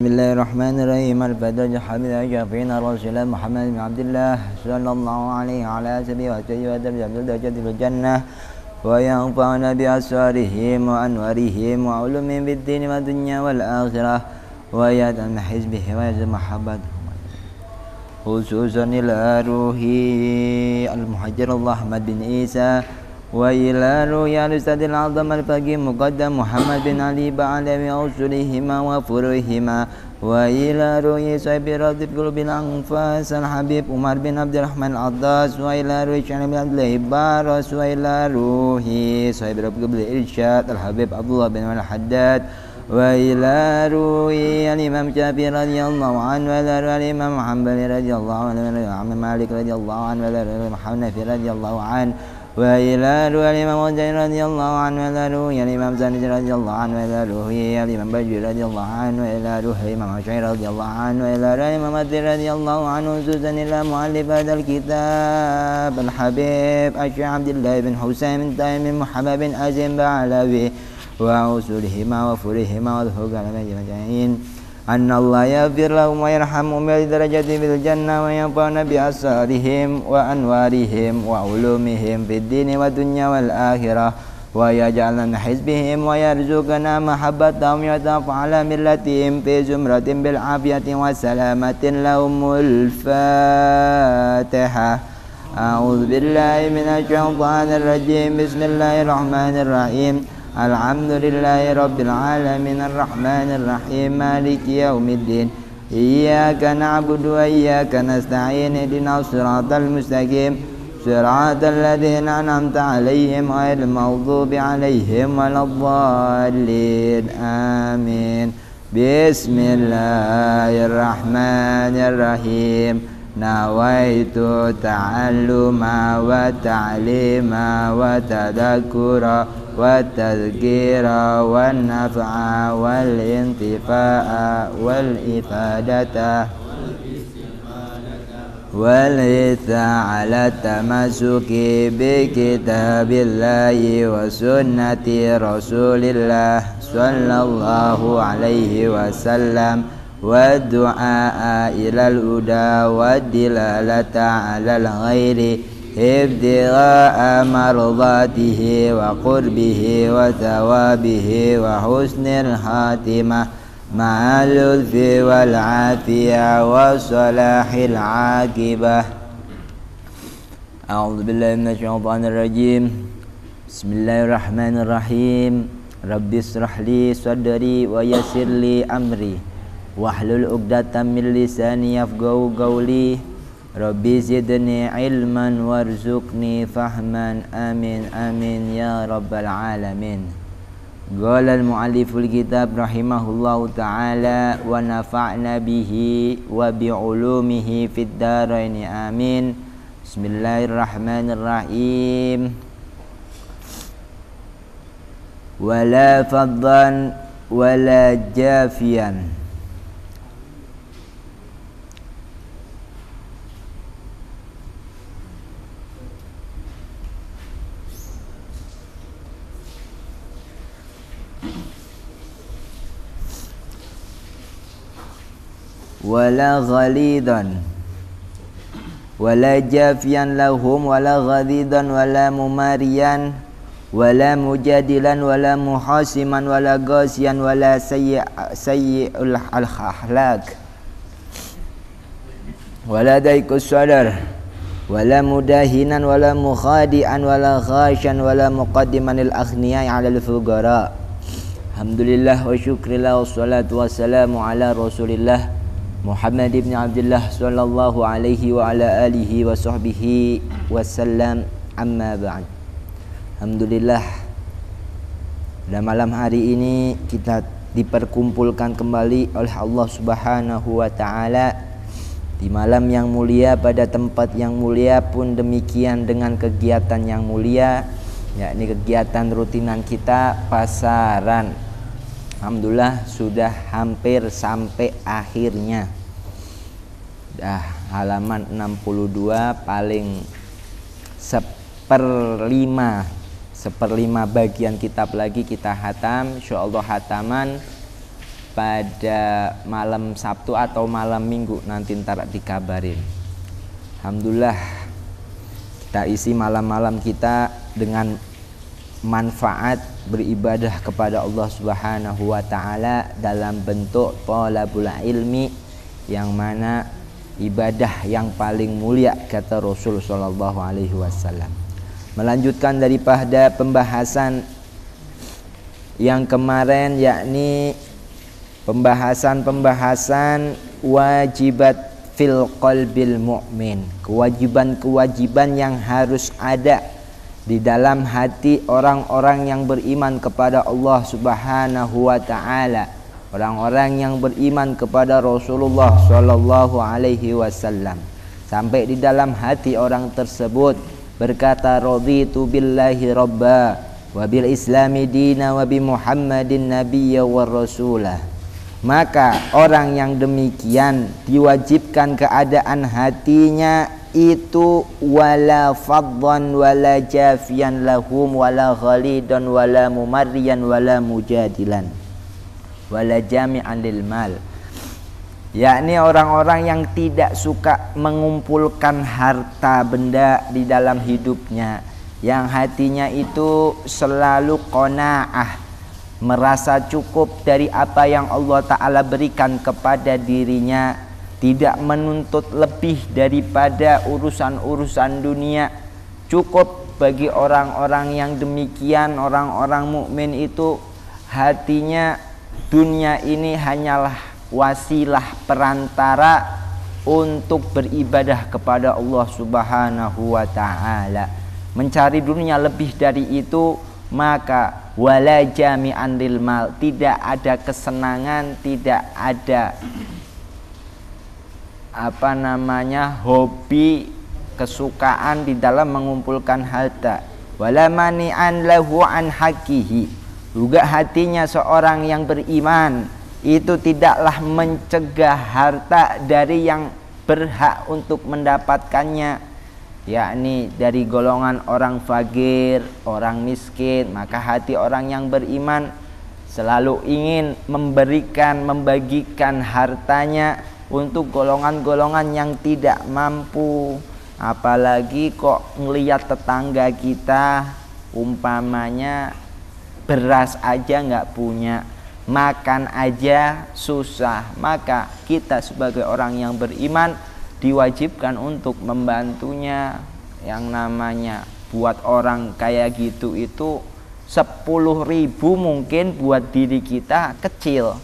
Bismillahirrahmanirrahim. Al-Fatiha hamida syafina Rasulullah Muhammad bin Abdullah sallallahu alaihi wa ala alihi wa sahbihi wa jannah wa yanfa'una bi asrarihim wa anwarihim wa ulumihim bid din wa dunya wal akhirah wa yadam hizbihi wa yazma mahabbat khususan ila ruhi al-muhajir Ahmad bin Isa wa ila ruhi al-ustadil azam al-faqih muqaddam Muhammad bin Ali ba'alawi usulihima wa furuhima wa ila ruhi sahibi radib qulubil anfas al-habib Umar bin Abdurrahman al-Addas wa ila ruhi Syahri bin Abdullah Baras wa ila ruhi sahibi radib qulubil irsyad al-habib Abdullah bin al-Haddad wa ila ruhi al-imam Syafi'i radhiyallahu anhu wa ila ruhi al-imam Hanbali radhiyallahu anhu wa ila ruhi Malik radhiyallahu anhu wa ila ruhi Muhammad Nafi radhiyallahu anhu wa ila ruhi al-imam Ghazali radhiyallahu anhu wa ila ruhi al-imam Zanji radhiyallahu anhu wa ila ruhi al-imam Bajri radhiyallahu anhu wa ila ruhi imam Syafi'i radhiyallahu anhu wa ila ruhi imam Mati radhiyallahu anhu khususan ila muallif hadzal kitab al-habib Syekh Abdullah bin Husain bin Taim bin Muhammad bin Azim Ba'alawi wa usulihima wa furihima wa dhuhugana majma'in anna Allah yaghfir lahum wa yarhamhum bi darajati bil jannah wa yanfa'una bi asrarihim wa anwarihim wa ulumihim fid din wa dunya wal akhirah wa yaj'alna hizbihim wa yarzuqna mahabbatahum wa taf'ala millatihim fi zumratin bil afiyati wa salamatin lahumul Fatihah. A'udzu billahi minasy syaithanir rajim. Bismillahirrahmanirrahim. Alhamdulillahi rabbil alamin arrahmanir rahim maliki yaumiddin iyyaka na'budu wa iyyaka nasta'in ihdinas siratal mustaqim siratal ladzina an'amta 'alaihim ghairil maghdubi 'alaihim waladdallin amin. Bismillahirrahmanirrahim. Nawaitu ta'alluma wa ta'lima wa tadhakkura wa tadhkira wa naf'a wal intifa'a wal ifadata wal hitha ala tamasuki bi kitabillahi wa sunnati rasulillah sallallahu alaihi wasallam wa du'a ilal huda wa dilalata alal ghairi ibtigha'a mardatihi wa qurbihi wa thawabihi wa husnil khatimah ma'al lutfi wal afiyah wa salahil aqibah. A'udzu billahi minasy syaithanir rajim. Bismillahirrahmanirrahim. Rabbis shrah li sadri wa yassir li amri wahlul 'uqdatam min lisani yafqahu qawli. Rabbi zidni ilman warzuqni fahman. Amin amin ya rabbal alamin. Qala al-mu'alliful kitab rahimahullahu ta'ala wa nafa'na bihi wa bi'ulumihi fid dharain amin. Bismillahirrahmanirrahim. Wala faddan wala jafian wala ghalidan wala jafian lahum wala ghadidan wala mumariyan wala mujadilan wala muhasiman wala ghasiyan wala sayyi'ul akhlaq wala daiqus sadar wala mudahinan wala mukhadi'an wala khasyan wala muqaddimanil aghniya 'alal fuqara. Alhamdulillah wa syukrillah wassalatu wassalamu ala Rasulillah Muhammad ibn Abdullah sallallahu alaihi wa ala alihi wa sahbihi wasallam, amma ba'd. Alhamdulillah, pada malam hari ini kita diperkumpulkan kembali oleh Allah Subhanahu wa ta'ala di malam yang mulia, pada tempat yang mulia pun demikian dengan kegiatan yang mulia, yakni kegiatan rutinan kita pasaran. Alhamdulillah sudah hampir sampai akhirnya. Dah halaman 62 paling seperlima bagian kitab lagi kita hatam. Insyaallah hataman pada malam Sabtu atau malam Minggu, nanti ntar dikabarin. Alhamdulillah kita isi malam-malam kita dengan manfaat beribadah kepada Allah Subhanahu wa taala dalam bentuk thalabul ilmi, yang mana ibadah yang paling mulia kata Rasul sallallahu alaihi wasallam. Melanjutkan daripada pembahasan yang kemarin, yakni pembahasan wajibat fil qalbil mu'min, kewajiban-kewajiban yang harus ada di dalam hati orang-orang yang beriman kepada Allah Subhanahu wa taala, orang-orang yang beriman kepada Rasulullah sallallahu alaihi wasallam. Sampai di dalam hati orang tersebut berkata, raditu billahi rabba wa bil islami dina wa bi Muhammadin nabiyya wa rasulah. Maka orang yang demikian diwajibkan keadaan hatinya itu wala faddan wala jafian lahum wala ghalidan wala mumarriyan wala mujadilan wala jami'an lil mal, yakni orang-orang yang tidak suka mengumpulkan harta benda di dalam hidupnya, yang hatinya itu selalu qanaah, merasa cukup dari apa yang Allah Ta'ala berikan kepada dirinya, tidak menuntut lebih daripada urusan-urusan dunia. Cukup bagi orang-orang yang demikian, orang-orang mukmin itu hatinya dunia ini hanyalah wasilah perantara untuk beribadah kepada Allah Subhanahu wa Ta'ala. Mencari dunia lebih dari itu, maka wala jami'an lil mal, tidak ada kesenangan, tidak ada hobi, kesukaan di dalam mengumpulkan harta. Wala mani'an lahu an haqqihi, juga hatinya seorang yang beriman itu tidaklah mencegah harta dari yang berhak untuk mendapatkannya, yakni dari golongan orang fakir, orang miskin. Maka hati orang yang beriman selalu ingin membagikan hartanya untuk golongan-golongan yang tidak mampu. Apalagi kok ngelihat tetangga kita umpamanya beras aja nggak punya, makan aja susah, maka kita sebagai orang yang beriman diwajibkan untuk membantunya. Yang namanya buat orang kayak gitu itu 10.000 mungkin buat diri kita kecil,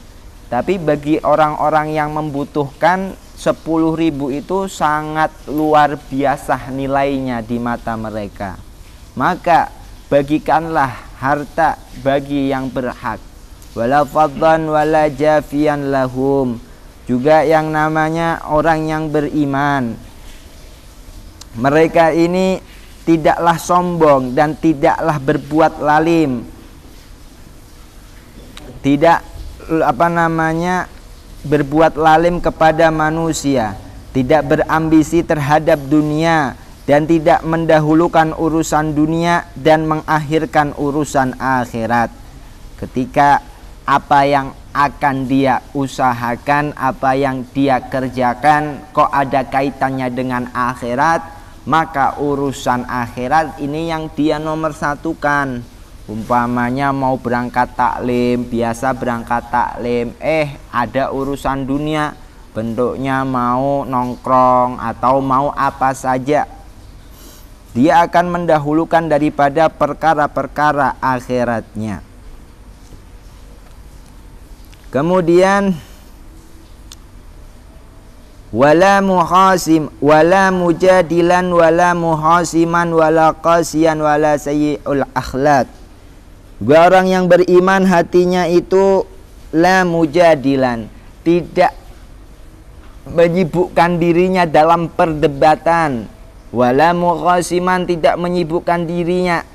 tapi bagi orang-orang yang membutuhkan 10.000 itu sangat luar biasa nilainya di mata mereka. Maka bagikanlah harta bagi yang berhak. Wala faddan wala jafian lahum, juga yang namanya orang yang beriman, mereka ini tidaklah sombong dan tidaklah berbuat lalim, tidak berbuat lalim kepada manusia, tidak berambisi terhadap dunia, dan tidak mendahulukan urusan dunia dan mengakhirkan urusan akhirat. Ketika apa yang akan dia usahakan, apa yang dia kerjakan kok ada kaitannya dengan akhirat, maka urusan akhirat ini yang dia nomor satukan. Umpamanya mau berangkat taklim, biasa berangkat taklim, ada urusan dunia, bentuknya mau nongkrong atau mau apa saja, dia akan mendahulukan daripada perkara-perkara akhiratnya. Kemudian wala muhasim wala mujadilan wala muhasiman wala qasiyan wala sayyi'ul akhlaq. Juga orang yang beriman hatinya itu la mujadilan, tidak menyibukkan dirinya dalam perdebatan, wala muhasiman, tidak menyibukkan dirinya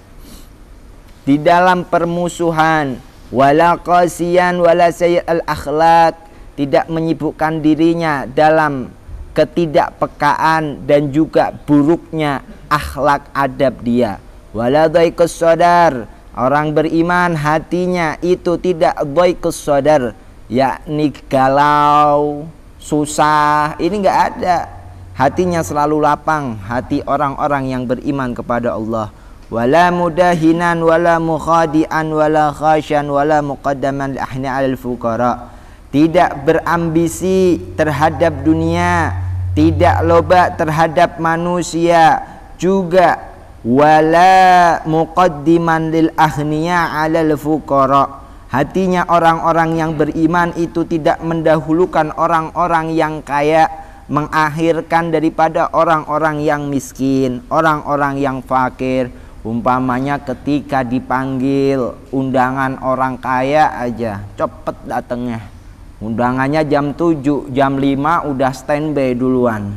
di dalam permusuhan, wala qasiyan wala sayyi'ul akhlaq, tidak menyibukkan dirinya dalam ketidakpekaan dan juga buruknya akhlak adab dia. Wala dhaiqus sadar, orang beriman hatinya itu tidak dhaiqus sadar, yakni galau, susah, ini nggak ada. Hatinya selalu lapang, hati orang-orang yang beriman kepada Allah. Wala mudahinan wala mukhadi'an wala khasyan wala muqaddaman li ahni 'alal fuqara. Tidak berambisi terhadap dunia, tidak loba terhadap manusia, juga wala muqaddiman lil aghniya 'alal fuqara. Hatinya orang-orang yang beriman itu tidak mendahulukan orang-orang yang kaya, mengakhirkan daripada orang-orang yang miskin, orang-orang yang fakir. Umpamanya ketika dipanggil undangan orang kaya aja, cepet datangnya. Undangannya jam 7, jam 5 udah standby duluan.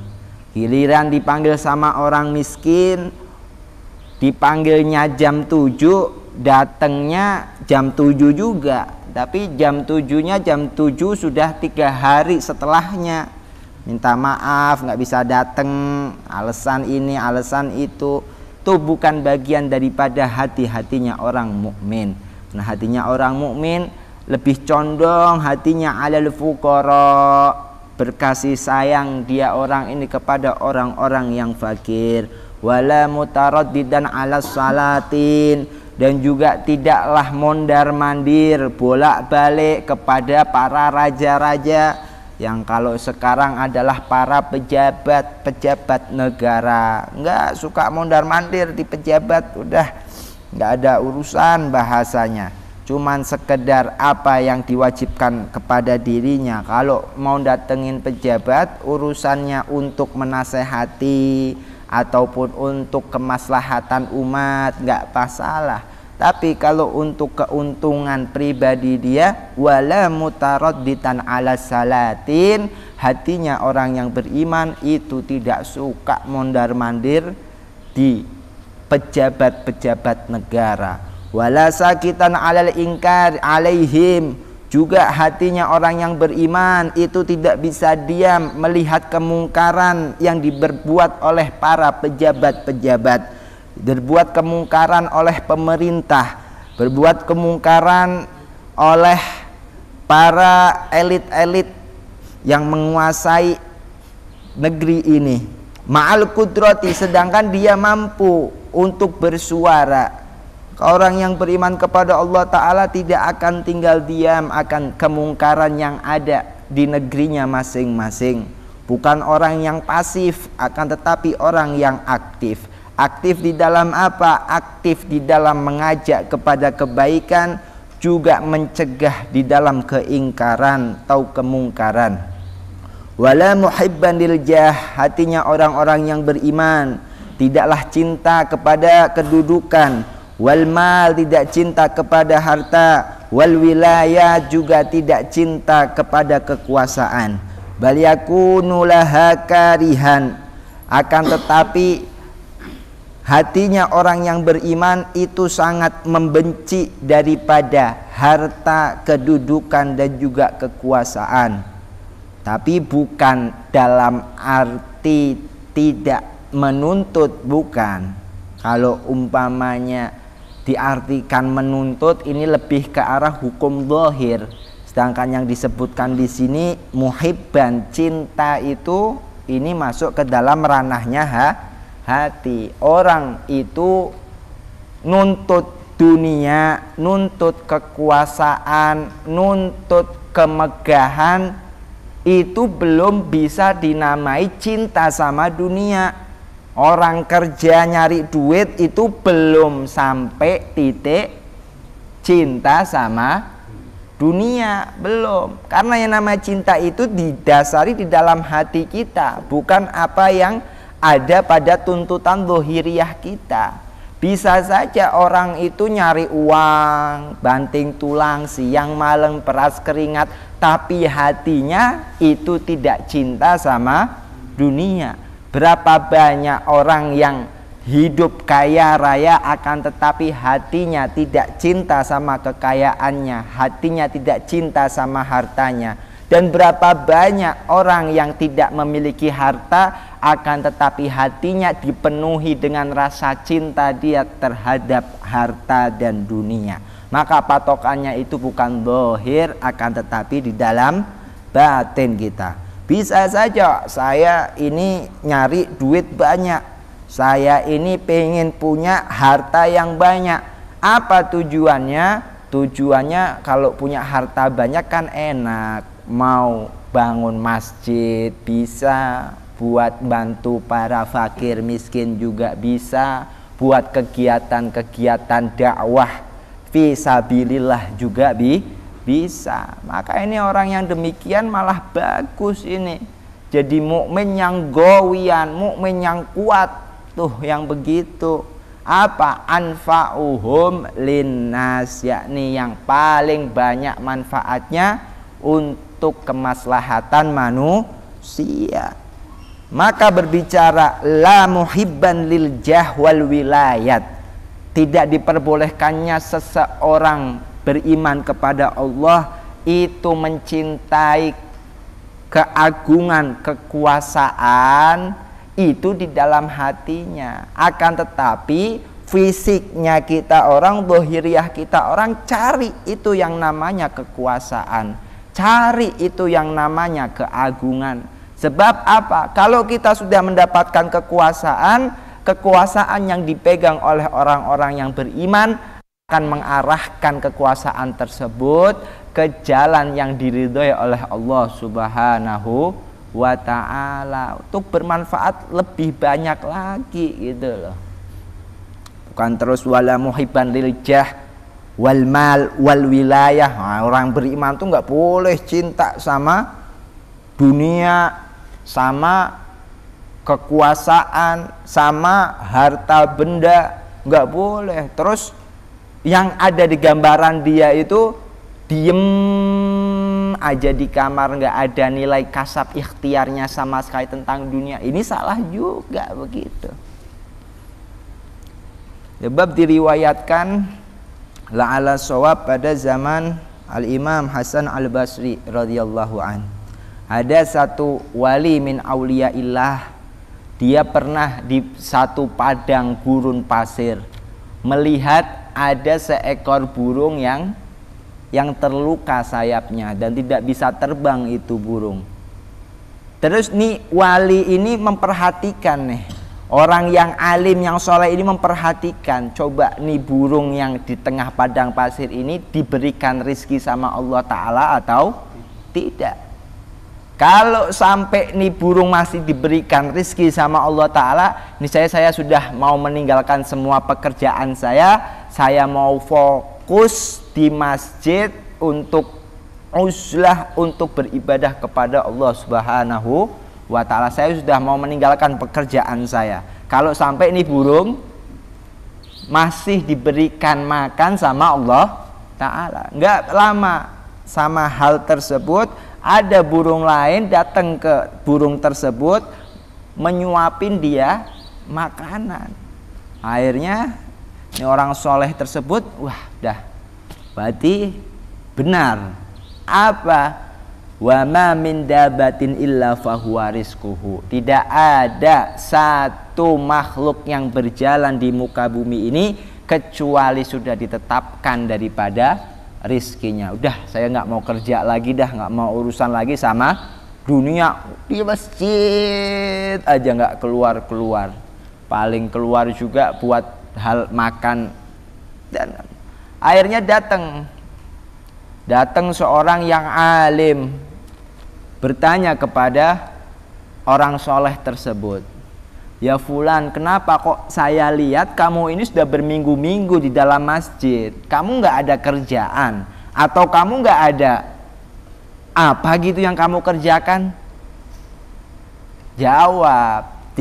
Giliran dipanggil sama orang miskin, dipanggilnya jam 7, datangnya jam 7 juga. Tapi jam 7-nya jam 7 sudah 3 hari setelahnya. Minta maaf nggak bisa datang, alasan ini alasan itu bukan bagian daripada hati-hatinya orang mukmin. Nah, hatinya orang mukmin lebih condong hatinya 'alal fuqara, berkasih sayang dia orang ini kepada orang-orang yang fakir. Wala mutaraddidan 'alas salatin, dan juga tidaklah mondar-mandir bolak-balik kepada para raja-raja yang kalau sekarang adalah para pejabat negara. Enggak suka mondar-mandir di pejabat, udah enggak ada urusan bahasanya. Cuman sekedar apa yang diwajibkan kepada dirinya. Kalau mau datengin pejabat, urusannya untuk menasehati ataupun untuk kemaslahatan umat, enggak masalah. Tapi kalau untuk keuntungan pribadi dia, wala mutaradditan 'ala salatin, hatinya orang yang beriman itu tidak suka mondar-mandir di pejabat-pejabat negara. Wala sakitan 'alal ingkar 'alaihim, juga hatinya orang yang beriman itu tidak bisa diam melihat kemungkaran yang diperbuat oleh para pejabat-pejabat, berbuat kemungkaran oleh pemerintah, berbuat kemungkaran oleh para elit-elit yang menguasai negeri ini. Ma'al kudrati, sedangkan dia mampu untuk bersuara. Orang yang beriman kepada Allah Ta'ala tidak akan tinggal diam akan kemungkaran yang ada di negerinya masing-masing. Bukan orang yang pasif, akan tetapi orang yang aktif. Aktif di dalam apa? Aktif di dalam mengajak kepada kebaikan, juga mencegah di dalam keingkaran atau kemungkaran. Wala muhibban lil jah, hatinya orang-orang yang beriman tidaklah cinta kepada kedudukan, wal mal, tidak cinta kepada harta, wal wilayah, juga tidak cinta kepada kekuasaan. Bal yakunu laha karihan, akan tetapi hatinya orang yang beriman itu sangat membenci daripada harta, kedudukan, dan juga kekuasaan. Tapi bukan dalam arti tidak menuntut, bukan. Kalau umpamanya diartikan menuntut, ini lebih ke arah hukum zahir. Sedangkan yang disebutkan di sini muhibban, cinta itu ini masuk ke dalam ranahnya hati. Orang itu nuntut dunia, nuntut kekuasaan, nuntut kemegahan, itu belum bisa dinamai cinta sama dunia. Orang kerja nyari duit itu belum sampai titik cinta sama dunia, belum. Karena yang namanya cinta itu didasari di dalam hati kita, bukan apa yang ada pada tuntutan zahiriyah kita. Bisa saja orang itu nyari uang, banting tulang, siang malam peras keringat, tapi hatinya itu tidak cinta sama dunia. Berapa banyak orang yang hidup kaya raya akan tetapi hatinya tidak cinta sama kekayaannya, hatinya tidak cinta sama hartanya. Dan berapa banyak orang yang tidak memiliki harta akan tetapi hatinya dipenuhi dengan rasa cinta dia terhadap harta dan dunia. Maka patokannya itu bukan zahir, akan tetapi di dalam batin kita. Bisa saja saya ini nyari duit banyak, saya ini pengen punya harta yang banyak. Apa tujuannya? Tujuannya kalau punya harta banyak kan enak, mau bangun masjid bisa, buat bantu para fakir miskin juga bisa, buat kegiatan-kegiatan dakwah fisabilillah juga bisa. Maka ini orang yang demikian malah bagus ini. Jadi mukmin yang gowian, mukmin yang kuat tuh yang begitu. Apa? Anfa'uhum linnas, yakni yang paling banyak manfaatnya untuk kemaslahatan manusia. Maka berbicara la muhibban lil jah wal wilayat, tidak diperbolehkannya seseorang beriman kepada Allah itu mencintai keagungan, kekuasaan itu di dalam hatinya. Akan tetapi fisiknya kita orang, zahiriyah kita orang, cari itu yang namanya kekuasaan, cari itu yang namanya keagungan. Sebab apa? Kalau kita sudah mendapatkan kekuasaan, kekuasaan yang dipegang oleh orang-orang yang beriman akan mengarahkan kekuasaan tersebut ke jalan yang diridhoi oleh Allah Subhanahu wa ta'ala, untuk bermanfaat lebih banyak lagi gitu loh. Bukan terus wala muhibban lil jah wal mal wal wilayah. Nah, orang beriman tuh nggak boleh cinta sama dunia, sama kekuasaan, sama harta benda, nggak boleh. Terus yang ada di gambaran dia itu diem aja di kamar, nggak ada nilai kasab ikhtiarnya sama sekali tentang dunia. Ini salah juga begitu. Sebab diriwayatkan la'ala shawab pada zaman Al-Imam Hasan Al-Basri radhiyallahu an. Ada satu wali min auliyaillah, dia pernah di satu padang gurun pasir melihat ada seekor burung yang terluka sayapnya dan tidak bisa terbang itu burung. Terus nih wali ini memperhatikan nih, orang yang alim yang soleh ini memperhatikan, coba nih burung yang di tengah padang pasir ini diberikan rizki sama Allah Ta'ala atau tidak. Kalau sampai nih burung masih diberikan rizki sama Allah Ta'ala, nih saya sudah mau meninggalkan semua pekerjaan saya mau fokus di masjid untuk uzlah, untuk beribadah kepada Allah Subhanahu wa ta'ala. Saya sudah mau meninggalkan pekerjaan saya. Kalau sampai ini burung masih diberikan makan sama Allah Ta'ala, nggak lama sama hal tersebut ada burung lain datang ke burung tersebut menyuapin dia makanan. Akhirnya ini orang soleh tersebut, wah dah berarti benar apa, wa ma min dabatin illa fahuwa rizquhu, tidak ada satu makhluk yang berjalan di muka bumi ini kecuali sudah ditetapkan daripada rizkinya. Udah saya nggak mau kerja lagi dah, nggak mau urusan lagi sama dunia, di masjid aja nggak keluar, paling keluar juga buat hal makan. Dan akhirnya datang seorang yang alim bertanya kepada orang soleh tersebut, ya fulan, kenapa kok saya lihat kamu ini sudah berminggu-minggu di dalam masjid, kamu nggak ada kerjaan atau kamu nggak ada apa gitu yang kamu kerjakan? Jawab,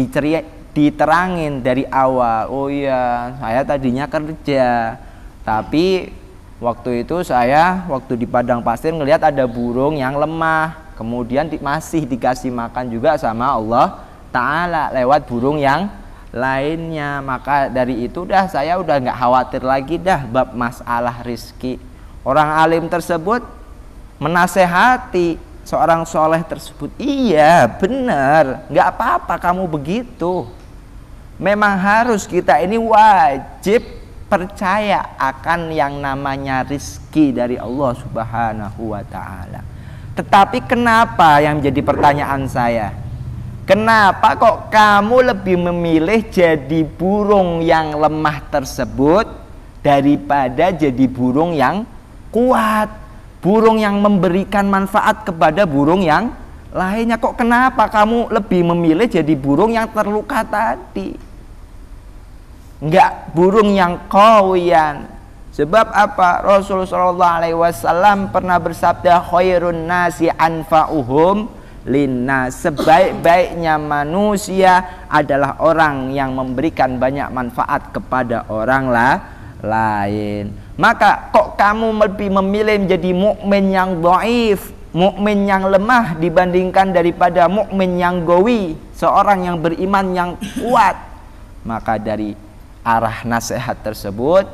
diterangin dari awal, oh iya saya tadinya kerja, tapi waktu itu saya waktu di padang pasir ngelihat ada burung yang lemah, kemudian masih dikasih makan juga sama Allah Ta'ala lewat burung yang lainnya. Maka dari itu dah saya udah nggak khawatir lagi dah bab masalah rizki. Orang alim tersebut menasehati seorang soleh tersebut, iya benar, nggak apa-apa kamu begitu. Memang harus kita ini wajib percaya akan yang namanya rizki dari Allah Subhanahu wa ta'ala. Tetapi kenapa yang menjadi pertanyaan saya? Kenapa kok kamu lebih memilih jadi burung yang lemah tersebut daripada jadi burung yang kuat, burung yang memberikan manfaat kepada burung yang lainnya? Kok kenapa kamu lebih memilih jadi burung yang terluka tadi? Enggak burung yang qawiyan. Sebab apa? Rasulullah SAW pernah bersabda, khairun nasi anfa'uhum linnas. Sebaik-baiknya manusia adalah orang yang memberikan banyak manfaat kepada orang lain. Maka kok kamu lebih memilih menjadi mukmin yang dhaif, mukmin yang lemah dibandingkan daripada mukmin yang qawi, seorang yang beriman yang kuat? Maka dari arah nasihat tersebut,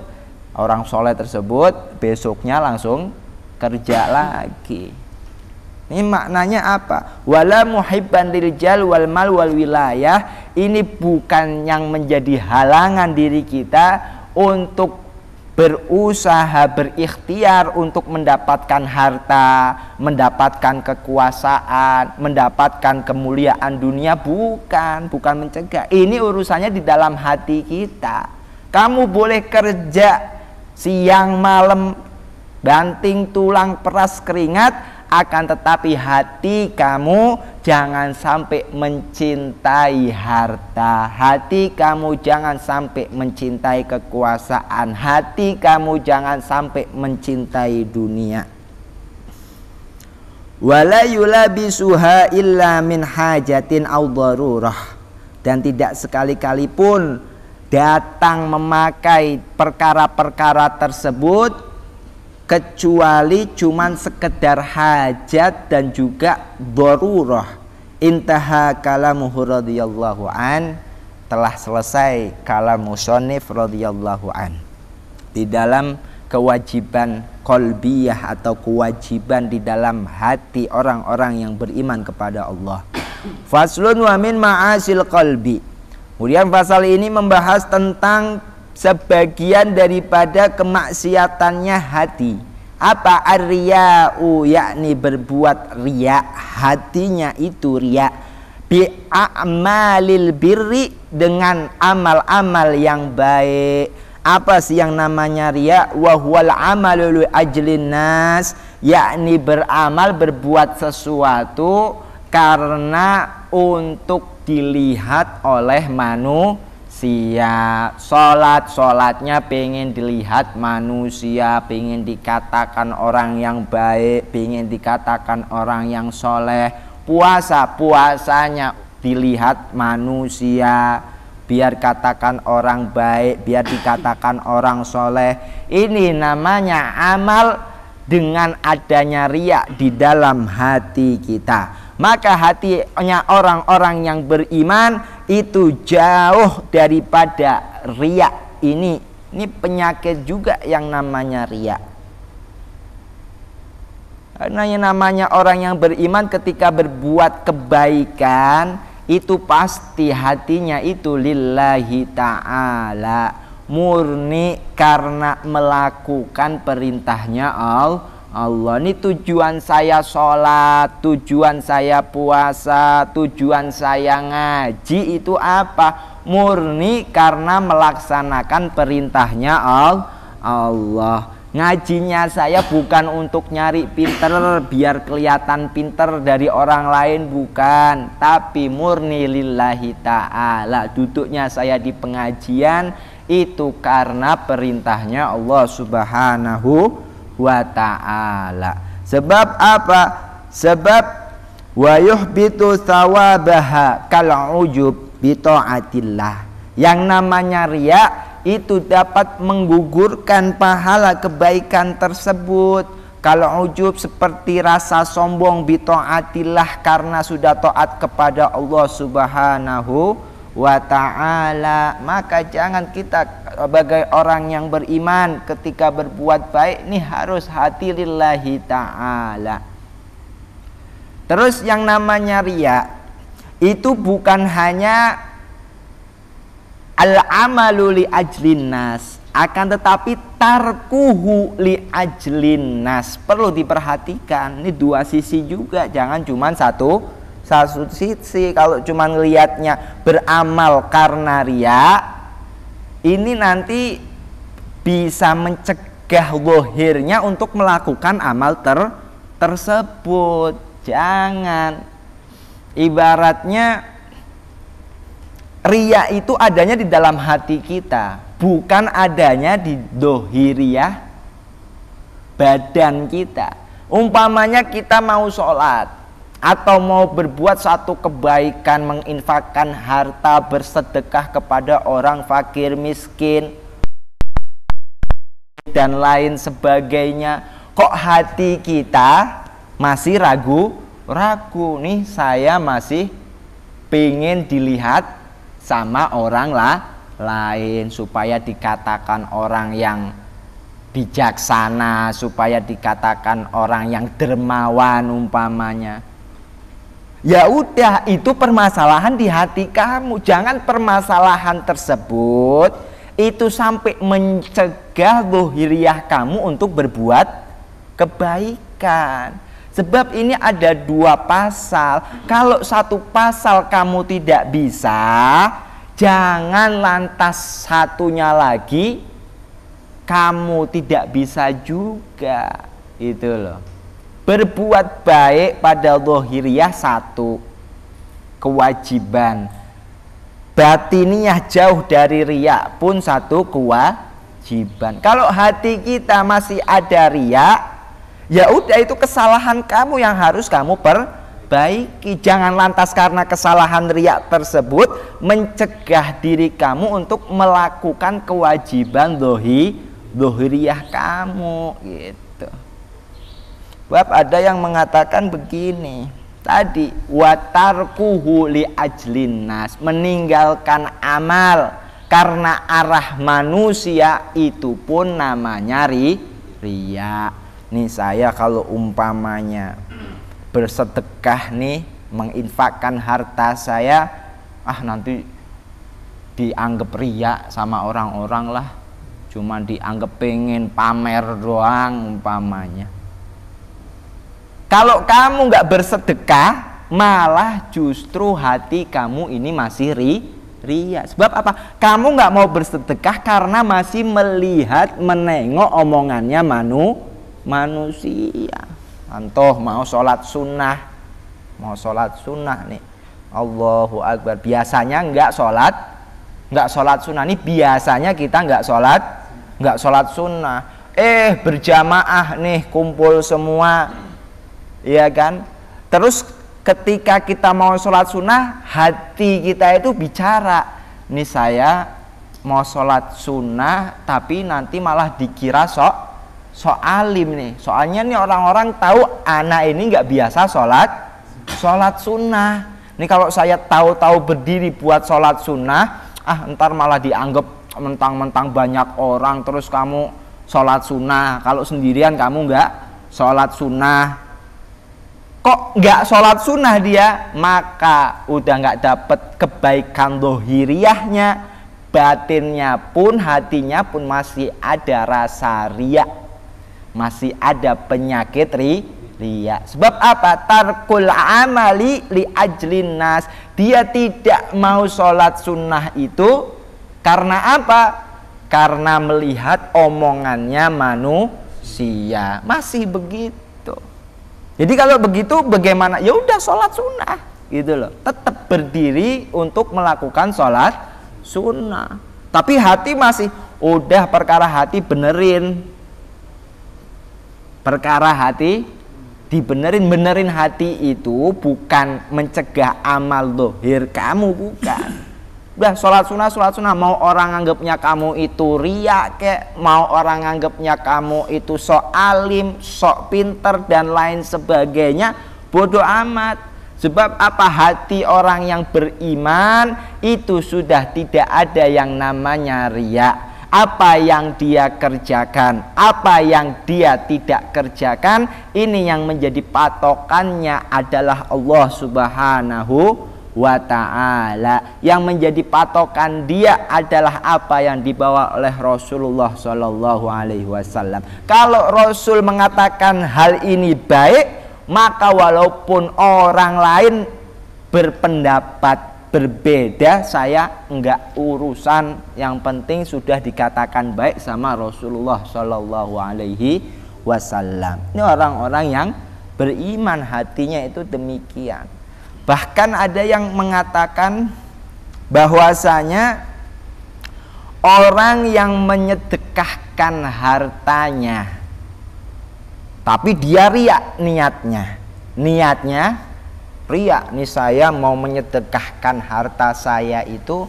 orang soleh tersebut besoknya langsung kerja lagi. Ini maknanya apa? Wala muhibban lirijal wal mal wal wilayah. Ini bukan yang menjadi halangan diri kita untuk berusaha, berikhtiar untuk mendapatkan harta, mendapatkan kekuasaan, mendapatkan kemuliaan dunia. Bukan mencegah. Ini urusannya di dalam hati kita. Kamu boleh kerja siang malam, banting tulang, peras keringat, akan tetapi hati kamu jangan sampai mencintai harta, hati kamu jangan sampai mencintai kekuasaan, hati kamu jangan sampai mencintai dunia. Wala yulabisuha illa min hajatin aw darurah. Dan tidak sekali-kali pun datang memakai perkara-perkara tersebut kecuali cuman sekedar hajat dan juga darurah. Intaha kalamuhu radhiyallahu an. Telah selesai kalam musannif radhiyallahu an di dalam kewajiban qalbiyah atau kewajiban di dalam hati orang-orang yang beriman kepada Allah. Faslun wa min ma'asil qalbi. Kemudian pasal ini membahas tentang sebagian daripada kemaksiatannya hati. Apa ar-riya'u, yakni berbuat riya, hatinya itu riya. Bi a'malil birri, dengan amal-amal yang baik. Apa sih yang namanya riya? Wa huwal amalu li ajlin nas, yakni beramal, berbuat sesuatu karena untuk dilihat oleh manusia. Sholatnya pengen dilihat manusia, pengen dikatakan orang yang baik, pengen dikatakan orang yang soleh. Puasanya dilihat manusia, biar katakan orang baik, biar dikatakan orang soleh. Ini namanya amal dengan adanya riya di dalam hati kita. Maka hatinya orang-orang yang beriman itu jauh daripada riya. Ini penyakit juga yang namanya riya. Karena yang namanya orang yang beriman ketika berbuat kebaikan itu pasti hatinya itu lillahi ta'ala, murni karena melakukan perintahnya Allah. Ini tujuan saya sholat, tujuan saya puasa, tujuan saya ngaji itu apa? Murni karena melaksanakan perintahnya Allah. Ngajinya saya bukan untuk nyari pinter biar kelihatan pinter dari orang lain, bukan. Tapi murni lillahi ta'ala. Duduknya saya di pengajian itu karena perintahnya Allah Subhanahu wa ta'ala. Sebab apa? Sebab wa yuhbitu thawabaha kal ujub bi ta'atillah. Yang namanya riya itu dapat menggugurkan pahala kebaikan tersebut. Kalau ujub seperti rasa sombong bi ta'atillah, karena sudah taat kepada Allah Subhanahu wa ta'ala. Maka jangan kita sebagai orang yang beriman ketika berbuat baik ini harus hati lillahi ta'ala. Terus yang namanya riya itu bukan hanya al-amalu li ajlin nas, Akan tetapi tarkuhu li ajlin nas, perlu diperhatikan. Ini dua sisi juga, jangan cuma satu sisi. Kalau cuma ngelihatnya beramal karena riya, ini nanti bisa mencegah zahirnya untuk melakukan amal tersebut. Jangan. Ibaratnya riya itu adanya di dalam hati kita, bukan adanya di dohiriyah badan kita. Umpamanya kita mau sholat atau mau berbuat satu kebaikan, menginfakkan harta, bersedekah kepada orang fakir miskin dan lain sebagainya, kok hati kita masih ragu nih, saya masih pengen dilihat sama orang lain, supaya dikatakan orang yang bijaksana, supaya dikatakan orang yang dermawan umpamanya. Ya udah, itu permasalahan di hati kamu. Jangan permasalahan tersebut itu sampai mencegah zahiriyah kamu untuk berbuat kebaikan. Sebab ini ada dua pasal. Kalau satu pasal kamu tidak bisa, jangan lantas satunya lagi kamu tidak bisa juga. Itu loh. Berbuat baik pada zahiriyah satu kewajiban, batiniyah jauh dari riya pun satu kewajiban. Kalau hati kita masih ada riya, ya udah, itu kesalahan kamu yang harus kamu perbaiki. Jangan lantas karena kesalahan riya tersebut mencegah diri kamu untuk melakukan kewajiban zahiriyah kamu gitu. Sebab ada yang mengatakan begini tadi, watarkuhu li ajlin nas, meninggalkan amal karena arah manusia, itu pun namanya riya. Nih saya kalau umpamanya bersedekah nih, menginfakkan harta saya, nanti dianggap riya sama orang-orang lah, cuma dianggap pengen pamer doang umpamanya. Kalau kamu nggak bersedekah, malah justru hati kamu ini masih riya. Sebab apa? Kamu nggak mau bersedekah karena masih melihat, menengok omongannya manusia. Antoh mau sholat sunnah nih, Allahu Akbar, biasanya nggak sholat sunnah nih, biasanya kita nggak sholat sunnah, berjamaah nih, kumpul semua, iya kan? Terus ketika kita mau sholat sunnah, hati kita itu bicara, nih saya mau sholat sunnah tapi nanti malah dikira sok alim nih, soalnya nih orang-orang tahu anak ini nggak biasa sholat sunnah. Nih kalau saya tahu-tahu berdiri buat sholat sunnah, ntar malah dianggap mentang-mentang banyak orang terus kamu sholat sunnah, kalau sendirian kamu nggak sholat sunnah. Kok nggak sholat sunnah dia, maka udah nggak dapet kebaikan zahiriyahnya, batinnya pun, hatinya pun masih ada rasa riya, masih ada penyakit riya. Sebab apa? Tarkul amali li ajlin nas, dia tidak mau sholat sunnah itu karena apa? Karena melihat omongannya manusia. Masih begitu. Jadi kalau begitu bagaimana? Ya udah sholat sunnah gitu loh. Tetap berdiri untuk melakukan sholat sunnah. Tapi hati masih, udah perkara hati benerin. Perkara hati dibenerin. Benerin hati itu bukan mencegah amal zahir kamu, bukan. Udah sholat sunnah, mau orang anggapnya kamu itu riya kek, mau orang anggapnya kamu itu sok alim, sok pinter dan lain sebagainya, bodoh amat. Sebab apa? Hati orang yang beriman itu sudah tidak ada yang namanya riya. Apa yang dia kerjakan, apa yang dia tidak kerjakan, ini yang menjadi patokannya adalah Allah Subhanahu wa ta'ala. Yang menjadi patokan dia adalah apa yang dibawa oleh Rasulullah Shallallahu Alaihi Wasallam. Kalau Rasul mengatakan hal ini baik, maka walaupun orang lain berpendapat berbeda, saya enggak urusan, yang penting sudah dikatakan baik sama Rasulullah Shallallahu Alaihi Wasallam. Ini orang-orang yang beriman, hatinya itu demikian. Bahkan ada yang mengatakan bahwasanya orang yang menyedekahkan hartanya tapi dia riak niatnya riak, nih saya mau menyedekahkan harta saya itu,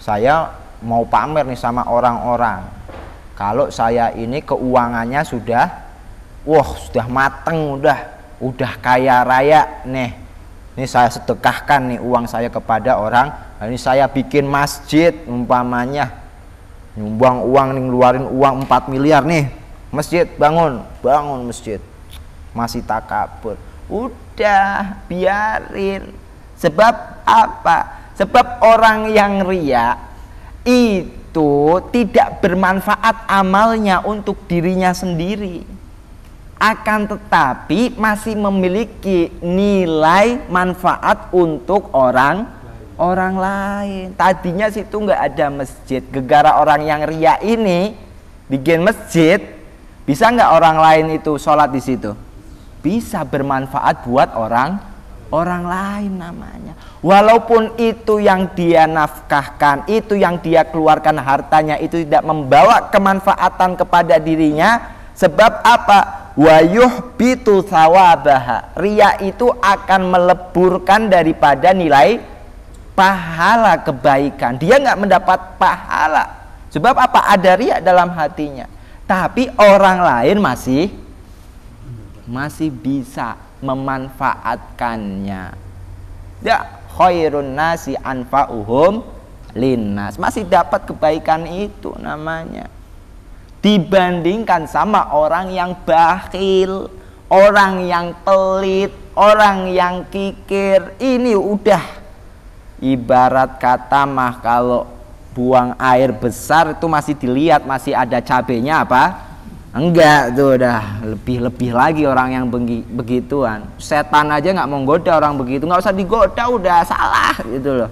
saya mau pamer nih sama orang-orang kalau saya ini keuangannya sudah mateng, udah kaya raya nih. Ini saya sedekahkan nih uang saya kepada orang. Nah, ini saya bikin masjid umpamanya, nyumbang uang nih, ngeluarin uang 4 miliar nih, masjid, bangun masjid, masih takabur. Udah biarin. Sebab apa? Sebab orang yang riya itu tidak bermanfaat amalnya untuk dirinya sendiri, akan tetapi masih memiliki nilai manfaat untuk orang lain. Tadinya situ nggak ada masjid, gegara orang yang riya ini bikin masjid, bisa nggak orang lain itu sholat di situ? Bisa, bermanfaat buat orang lain namanya. Walaupun itu yang dia nafkahkan, itu yang dia keluarkan hartanya, itu tidak membawa kemanfaatan kepada dirinya. Sebab apa? Wa yuhbitu thawabaha. Riya itu akan meleburkan daripada nilai pahala kebaikan. Dia nggak mendapat pahala. Sebab apa? Ada riya dalam hatinya. Tapi orang lain masih bisa memanfaatkannya. Ya, khairun nasi anfa'uhum linnas. Masih dapat kebaikan itu namanya. Dibandingkan sama orang yang bakhil, orang yang pelit, orang yang kikir. Ini udah ibarat kata mah, kalau buang air besar itu masih dilihat masih ada cabenya apa? Enggak, tuh udah lebih lagi orang yang begituan. Setan aja nggak mau goda orang begitu, nggak usah digoda, udah salah gitu loh.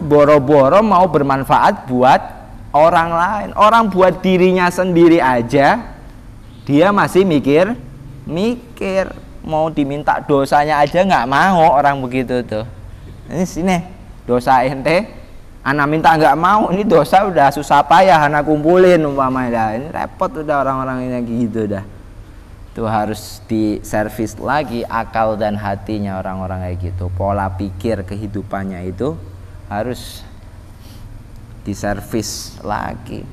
Boro-boro mau bermanfaat buat orang lain. Orang buat dirinya sendiri aja dia masih mikir mau diminta dosanya aja nggak mau orang begitu tuh. Ini sini dosa ente, anak minta nggak mau, ini dosa udah susah payah anak kumpulin umpamanya. Ini repot udah orang-orang yang gitu dah. Itu harus diservis lagi akal dan hatinya orang-orang kayak gitu. Pola pikir kehidupannya itu harus diservis lagi.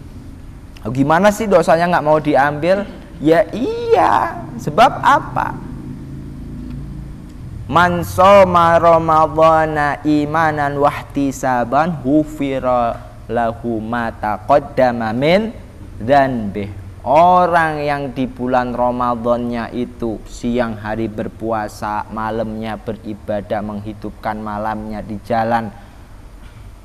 Gimana sih dosanya nggak mau diambil? Ya iya, sebab apa? Man shoma ramadhana imanan wahtisaban hufira lahu ma taqaddama min dzanbih. Orang yang di bulan Ramadannya itu siang hari berpuasa, malamnya beribadah, menghidupkan malamnya di jalan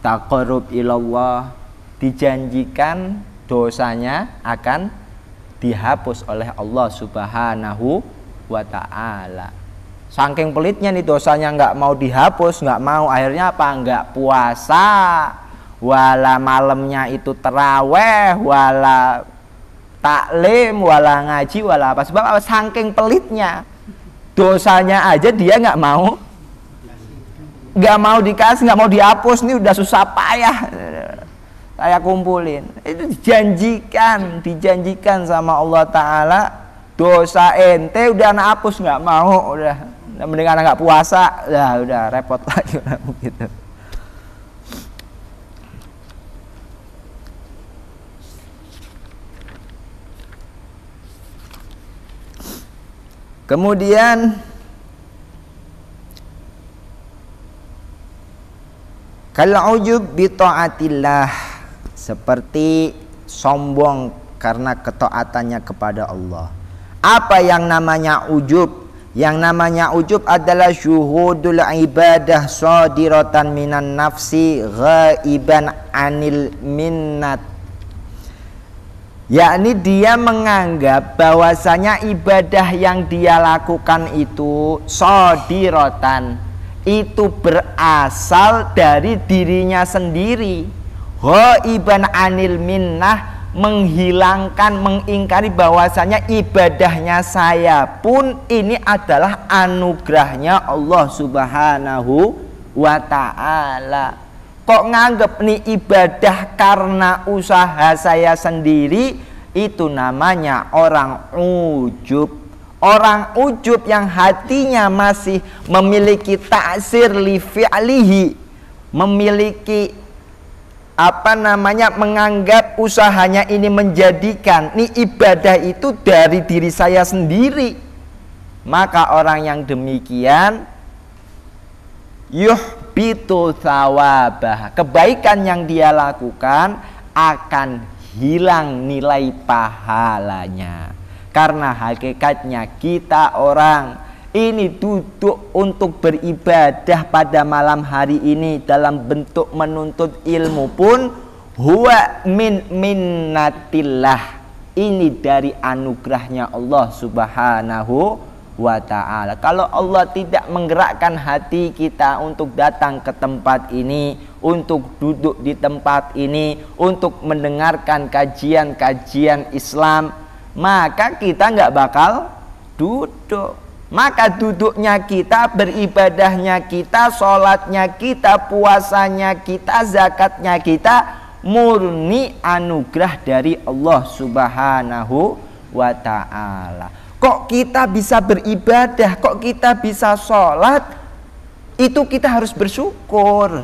taqarrub ilallah, dijanjikan dosanya akan dihapus oleh Allah Subhanahu wa ta'ala. Saking pelitnya nih dosanya nggak mau dihapus, nggak mau, akhirnya apa? Nggak puasa, wala malamnya itu teraweh, wala taklim, wala ngaji, wala apa. Sebab apa? Saking pelitnya dosanya aja dia nggak mau dikasih, nggak mau dihapus. Nih udah susah payah saya kumpulin. Itu dijanjikan sama Allah Ta'ala, dosa ente udah anak hapus, nggak mau, udah mending anak nggak puasa, udah repot lagi gitu. Kemudian kalau ujub bi taatillah, seperti sombong karena ketaatannya kepada Allah. Apa yang namanya ujub? Yang namanya ujub adalah syuhudul ibadah shadiratan minan nafsi ghaiban anil minnat. Yakni dia menganggap bahwasanya ibadah yang dia lakukan itu shadiratan, itu berasal dari dirinya sendiri. Ghaiban anil minnah, menghilangkan, mengingkari bahwasanya ibadahnya saya pun ini adalah anugerahnya Allah Subhanahu wa ta'ala. Kok nganggep nih ibadah karena usaha saya sendiri, itu namanya orang ujub. Orang ujub yang hatinya masih memiliki ta'sir li fi'lihi, memiliki menganggap usahanya ini menjadikan nih ibadah itu dari diri saya sendiri, maka orang yang demikian yuhbitu thawabah, kebaikan yang dia lakukan akan hilang nilai pahalanya. Karena hakikatnya kita orang ini duduk untuk beribadah pada malam hari ini dalam bentuk menuntut ilmu pun huwa min minnatillah, ini dari anugerahnya Allah Subhanahu wa ta'ala. Kalau Allah tidak menggerakkan hati kita untuk datang ke tempat ini, untuk duduk di tempat ini, untuk mendengarkan kajian-kajian Islam, maka kita nggak bakal duduk. Maka duduknya kita, beribadahnya kita, sholatnya kita, puasanya kita, zakatnya kita murni anugerah dari Allah Subhanahu wa ta'ala. Kok kita bisa beribadah, kok kita bisa sholat, itu kita harus bersyukur.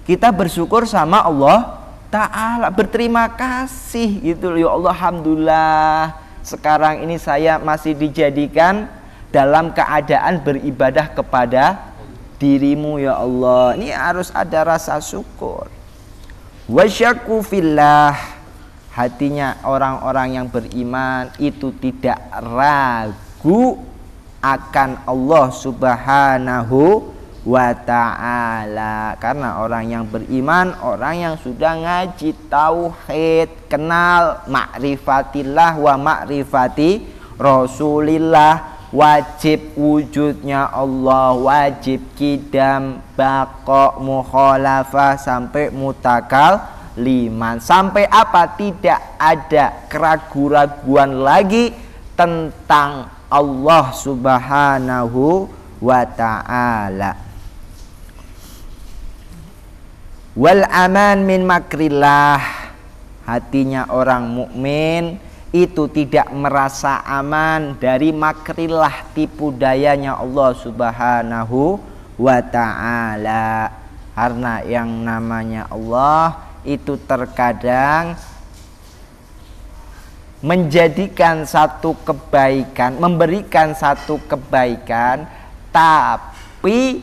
Kita bersyukur sama Allah ta'ala, berterima kasih gitu. Ya Allah, alhamdulillah sekarang ini saya masih dijadikan dalam keadaan beribadah kepada dirimu ya Allah. Ini harus ada rasa syukur. Wasyaku fillah, hatinya orang-orang yang beriman itu tidak ragu akan Allah Subhanahu wa ta'ala. Karena orang yang beriman, orang yang sudah ngaji tauhid, kenal ma'rifatillah wa ma'rifati Rasulillah, wajib wujudnya Allah, wajib kidam, baqo, mukhalafah sampai mutakal liman. Sampai apa? Tidak ada keraguan-raguan lagi tentang Allah Subhanahu wa ta'ala. Wal aman min makrillah, hatinya orang mukmin itu tidak merasa aman dari makrillah, tipu dayanya Allah Subhanahu wa ta'ala. Karena yang namanya Allah itu terkadang menjadikan satu kebaikan, memberikan satu kebaikan, tapi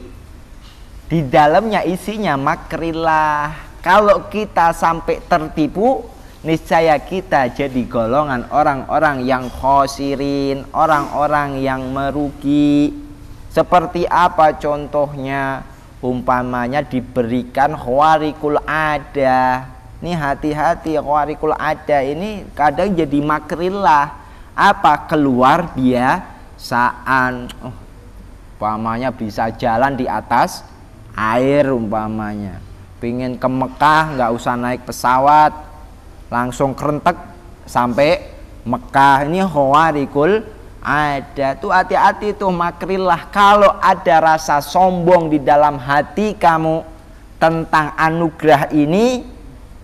di dalamnya isinya makrillah. Kalau kita sampai tertipu, niscaya kita jadi golongan orang-orang yang khosirin, orang-orang yang merugi. Seperti apa contohnya? Umpamanya diberikan khawarikul ada. Ini hati-hati, khawarikul ada ini kadang jadi makrillah. Apa? Keluar biasaan. Umpamanya bisa jalan di atas air umpamanya. Pingin ke Mekah nggak usah naik pesawat, langsung kerentek sampai Mekah. Ini khawarikul ada. Tuh hati-hati tuh makrillah. Kalau ada rasa sombong di dalam hati kamu tentang anugerah ini,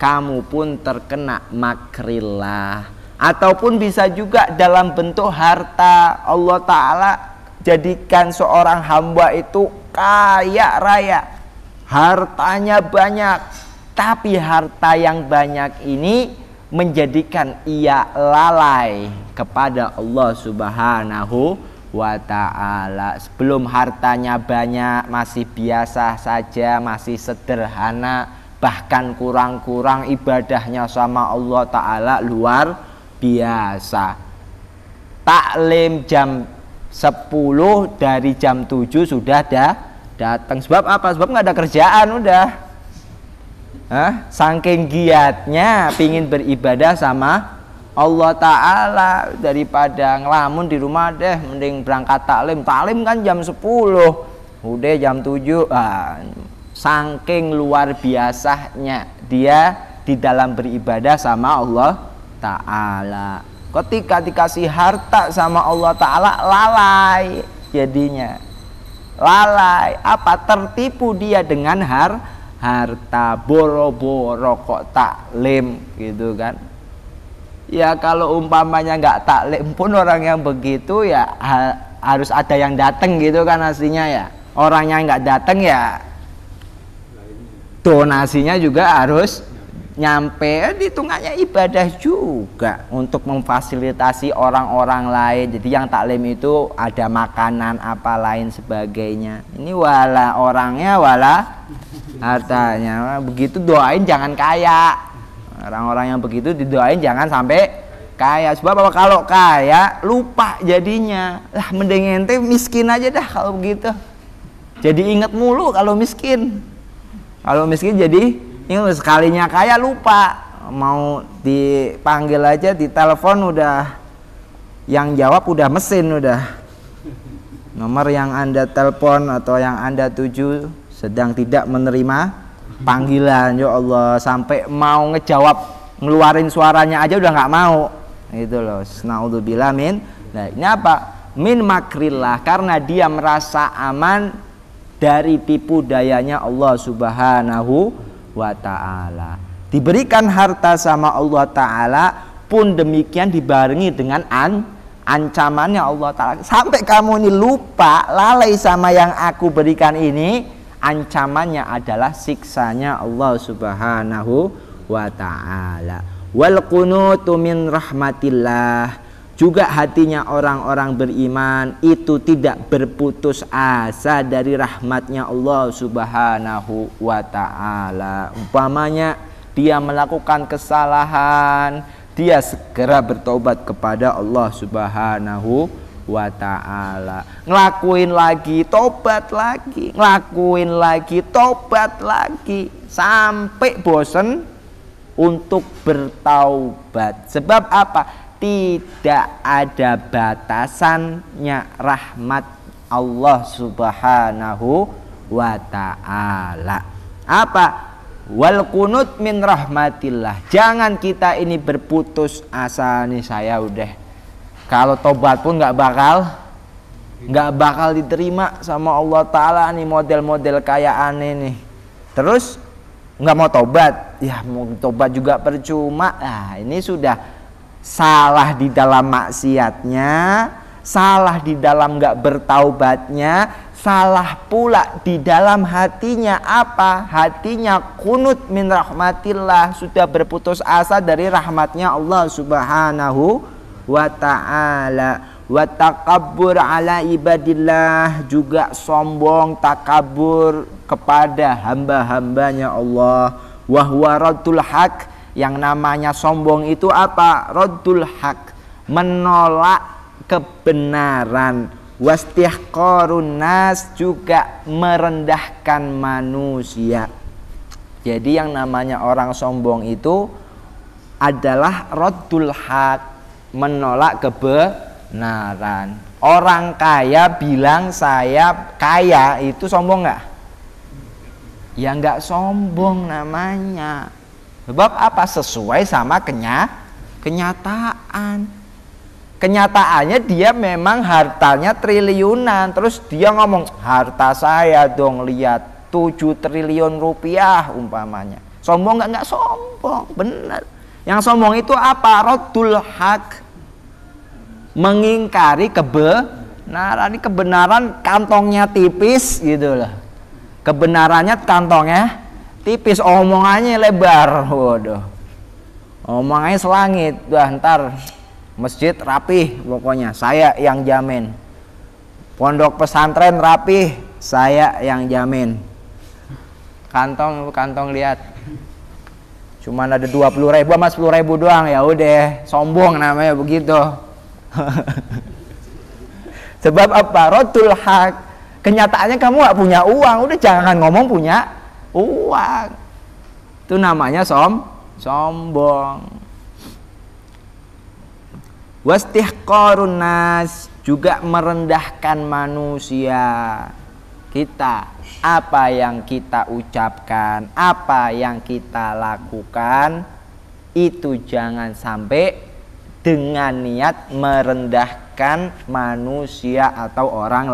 kamu pun terkena makrillah. Ataupun bisa juga dalam bentuk harta. Allah Ta'ala jadikan seorang hamba itu kaya raya, hartanya banyak, tapi harta yang banyak ini menjadikan ia lalai kepada Allah Subhanahu wa ta'ala. Sebelum hartanya banyak masih biasa saja, masih sederhana, bahkan kurang-kurang ibadahnya sama Allah Ta'ala luar biasa. Taklim jam 10 dari jam 7 sudah datang. Sebab apa? Sebab nggak ada kerjaan udah. Saking giatnya pingin beribadah sama Allah Ta'ala, daripada ngelamun di rumah deh, mending berangkat taklim. Taklim kan jam 10, udah jam 7. Saking luar biasanya dia di dalam beribadah sama Allah Ta'ala. Ketika dikasih harta sama Allah Ta'ala, lalai jadinya. Lalai. Apa? Tertipu dia dengan harta. Boro-boro kok taklim gitu kan. Ya kalau umpamanya nggak taklim pun orang yang begitu ya harus ada yang datang gitu kan aslinya ya. Orang yang nggak datang ya donasinya juga harus nyampe, hitungannya ibadah juga untuk memfasilitasi orang-orang lain. Jadi yang taklim itu ada makanan apa lain sebagainya. Ini wala orangnya wala hartanya. Begitu doain jangan kaya. Orang-orang yang begitu didoain jangan sampai kaya. Sebab apa? Kalau kaya lupa jadinya. Lah mending ente miskin aja dah kalau begitu. Jadi inget mulu kalau miskin. Kalau miskin jadi ini sekalinya kaya lupa, mau dipanggil aja di telepon udah yang jawab udah mesin, udah nomor yang Anda telepon atau yang Anda tuju sedang tidak menerima panggilan. Ya Allah, sampai mau ngejawab ngeluarin suaranya aja udah nggak mau. Itu loh, naudzubillah min. Nah, ini apa? Min makrillah, karena dia merasa aman dari tipu dayanya Allah Subhanahu wa ta'ala. Diberikan harta sama Allah Ta'ala pun demikian dibarengi dengan ancamannya Allah Ta'ala. Sampai kamu ini lupa, lalai sama yang aku berikan ini, ancamannya adalah siksanya Allah Subhanahu wa ta'ala. Wal qunutu min rahmatillah, juga hatinya orang-orang beriman itu tidak berputus asa dari rahmatnya Allah Subhanahu wa ta'ala. Umpamanya dia melakukan kesalahan, dia segera bertobat kepada Allah Subhanahu wa ta'ala. Ngelakuin lagi, tobat lagi, ngelakuin lagi, tobat lagi, sampai bosen untuk bertaubat. Sebab apa? Tidak ada batasannya rahmat Allah Subhanahu wa ta'ala. Apa? Wal qunut min rahmatillah. Jangan kita ini berputus asa nih, saya udah kalau tobat pun nggak bakal diterima sama Allah Ta'ala nih, model-model kayak aneh nih. Terus nggak mau tobat, ya mau tobat juga percuma. Nah, ini sudah salah di dalam maksiatnya, salah di dalam nggak bertaubatnya, salah pula di dalam hatinya. Apa? Hatinya kunut min rahmatillah, sudah berputus asa dari rahmatnya Allah Subhanahu wa ta'ala. Wa takabbur ala ibadillah, juga sombong, takabur kepada hamba-hambanya Allah. Wa huwa raddul haq, yang namanya sombong itu apa? Raddul haq, menolak kebenaran. Wastihqarun nas, juga merendahkan manusia. Jadi yang namanya orang sombong itu adalah raddul haq, menolak kebenaran. Orang kaya bilang saya kaya, itu sombong nggak? Ya nggak sombong namanya. Sebab apa? Sesuai sama kenyataan. Kenyataannya dia memang hartanya triliunan, terus dia ngomong harta saya dong, lihat 7 triliun rupiah umpamanya. Sombong nggak? Nggak sombong, benar. Yang sombong itu apa? Raddul haq, mengingkari kebenaran. Ini kebenaran kantongnya tipis gitu loh. Kebenarannya kantongnya tipis, omongannya lebar. Waduh, omongannya selangit. Wah, ntar masjid rapih pokoknya, saya yang jamin. Pondok pesantren rapih, saya yang jamin. Kantong lihat, cuman ada 20.000 sama 10.000 doang, ya udah sombong namanya begitu. Sebab apa? Rodul hak. Kenyataannya kamu nggak punya uang, udah jangan ngomong punya uang. Itu namanya sombong. Wastihqarun nas, juga merendahkan manusia. Kita, apa yang kita ucapkan, apa yang kita lakukan, itu jangan sampai dengan niat merendahkan manusia atau orang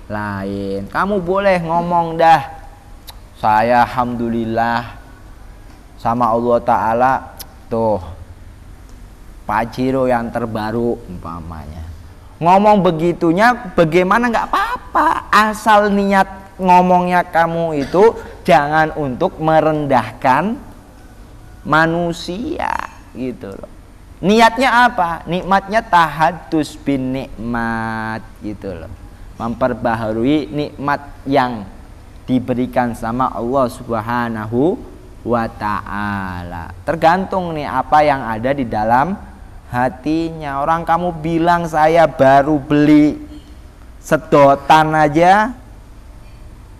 lain. Kamu boleh ngomong dah, saya alhamdulillah sama Allah Ta'ala, tuh Pajero yang terbaru umpamanya. Ngomong begitunya bagaimana nggak apa-apa, asal niat ngomongnya kamu itu jangan untuk merendahkan manusia gitu loh. Niatnya apa? Nikmatnya tahadus bin nikmat gitu loh. Memperbaharui nikmat yang diberikan sama Allah Subhanahu wa ta'ala. Tergantung nih apa yang ada di dalam hatinya. Orang kamu bilang saya baru beli sedotan aja,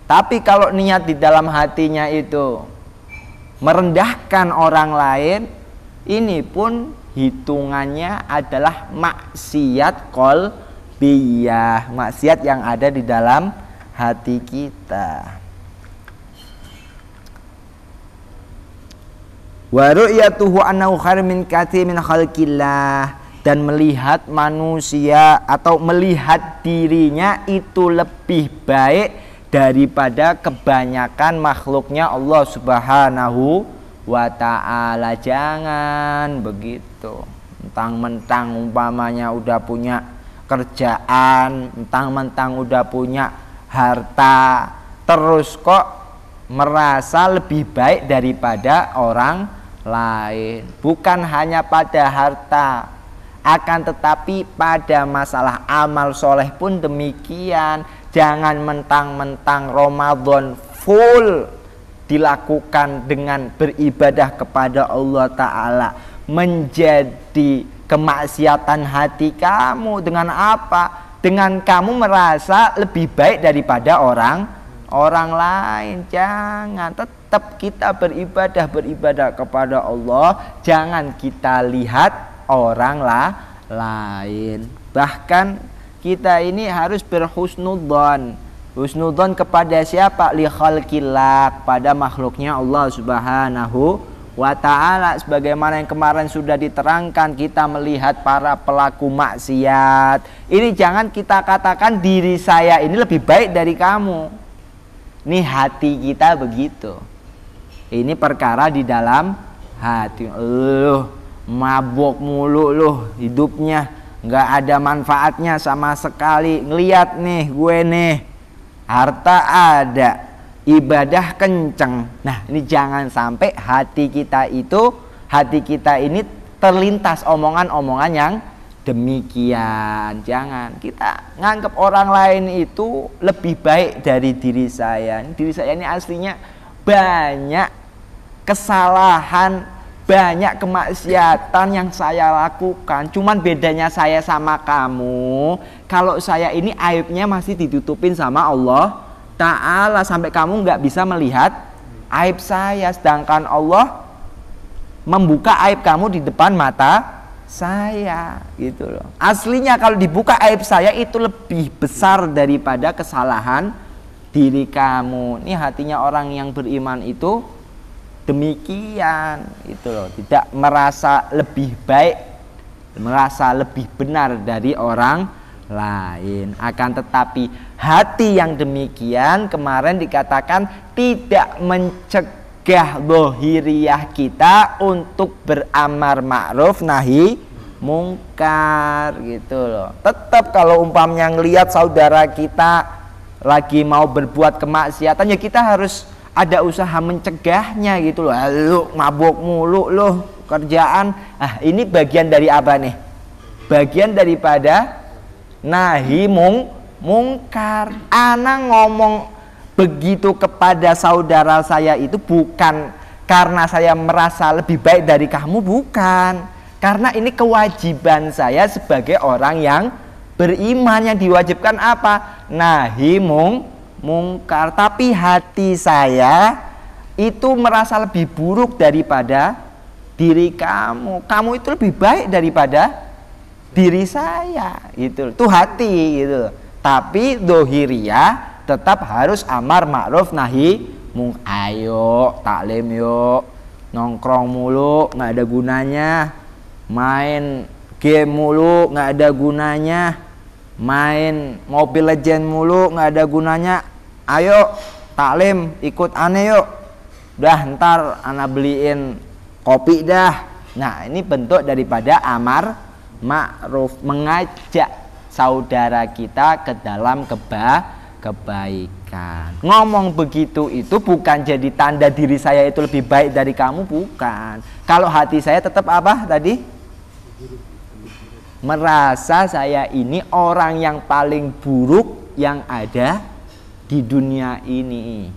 tapi kalau niat di dalam hatinya itu merendahkan orang lain, ini pun hitungannya adalah maksiat qalbiyah, maksiat yang ada di dalam hati kita. Wa ru'yatuhu annahu khair min katsir min khalqillah, dan melihat manusia atau melihat dirinya itu lebih baik daripada kebanyakan makhluknya Allah Subhanahu wa ta'ala. Jangan begitu. Mentang-mentang umpamanya udah punya kerjaan, mentang-mentang udah punya harta, terus kok merasa lebih baik daripada orang lain. Bukan hanya pada harta, akan tetapi pada masalah amal soleh pun demikian. Jangan mentang-mentang Ramadan full dilakukan dengan beribadah kepada Allah Ta'ala menjadi kemaksiatan hati kamu. Dengan apa? Dengan kamu merasa lebih baik daripada orang lain. Jangan, tetap kita beribadah kepada Allah. Jangan kita lihat orang lain. Bahkan kita ini harus berhusnudzon. Husnudzon kepada siapa? Li khalqillah, pada makhluknya Allah Subhanahu wa ta'ala. Sebagaimana yang kemarin sudah diterangkan, kita melihat para pelaku maksiat. Ini jangan kita katakan diri saya ini lebih baik dari kamu. Ini hati kita begitu. Ini perkara di dalam hati. Mabok mulu loh hidupnya, nggak ada manfaatnya sama sekali. Ngeliat nih gue nih, harta ada, ibadah kenceng. Nah ini jangan sampai hati kita ini terlintas omongan-omongan yang demikian. Jangan kita nganggap orang lain itu lebih baik dari diri saya. Diri saya ini aslinya banyak kesalahan, banyak kemaksiatan yang saya lakukan. Cuman bedanya saya sama kamu, kalau saya ini aibnya masih ditutupin sama Allah Ta'ala, sampai kamu nggak bisa melihat aib saya. Sedangkan Allah membuka aib kamu di depan mata saya gitu loh. Aslinya kalau dibuka aib saya itu lebih besar daripada kesalahan diri kamu. Ini hatinya orang yang beriman itu demikian itu loh, tidak merasa lebih baik, merasa lebih benar dari orang lain. Akan tetapi hati yang demikian kemarin dikatakan tidak mencegah zahiriyah kita untuk beramar ma'ruf nahi mungkar gitu loh. Tetap kalau umpamanya ngelihat saudara kita lagi mau berbuat kemaksiatan, ya kita harus ada usaha mencegahnya gitu loh. Lu mabok mulu loh kerjaan. Ah ini bagian dari apa nih? Bagian daripada nahi mungkar. Ana ngomong begitu kepada saudara saya itu bukan karena saya merasa lebih baik dari kamu, bukan. Karena ini kewajiban saya sebagai orang yang Beriman yang diwajibkan apa? Nahi mungkar. Tapi hati saya itu merasa lebih buruk daripada diri kamu. Kamu itu lebih baik daripada diri saya. Itu hati gitu. Tapi dohiriyah tetap harus amar ma'ruf nahi mungkar. Ayo taklim yuk, nongkrong mulu nggak ada gunanya, main game mulu nggak ada gunanya, main Mobile Legend mulu nggak ada gunanya. Ayo taklim ikut aneh yuk, udah ntar ana beliin kopi dah. Nah ini bentuk daripada amar ma'ruf, mengajak saudara kita ke dalam kebaikan. Ngomong begitu itu bukan jadi tanda diri saya itu lebih baik dari kamu, bukan. Kalau hati saya tetap apa tadi? Merasa saya ini orang yang paling buruk yang ada di dunia ini.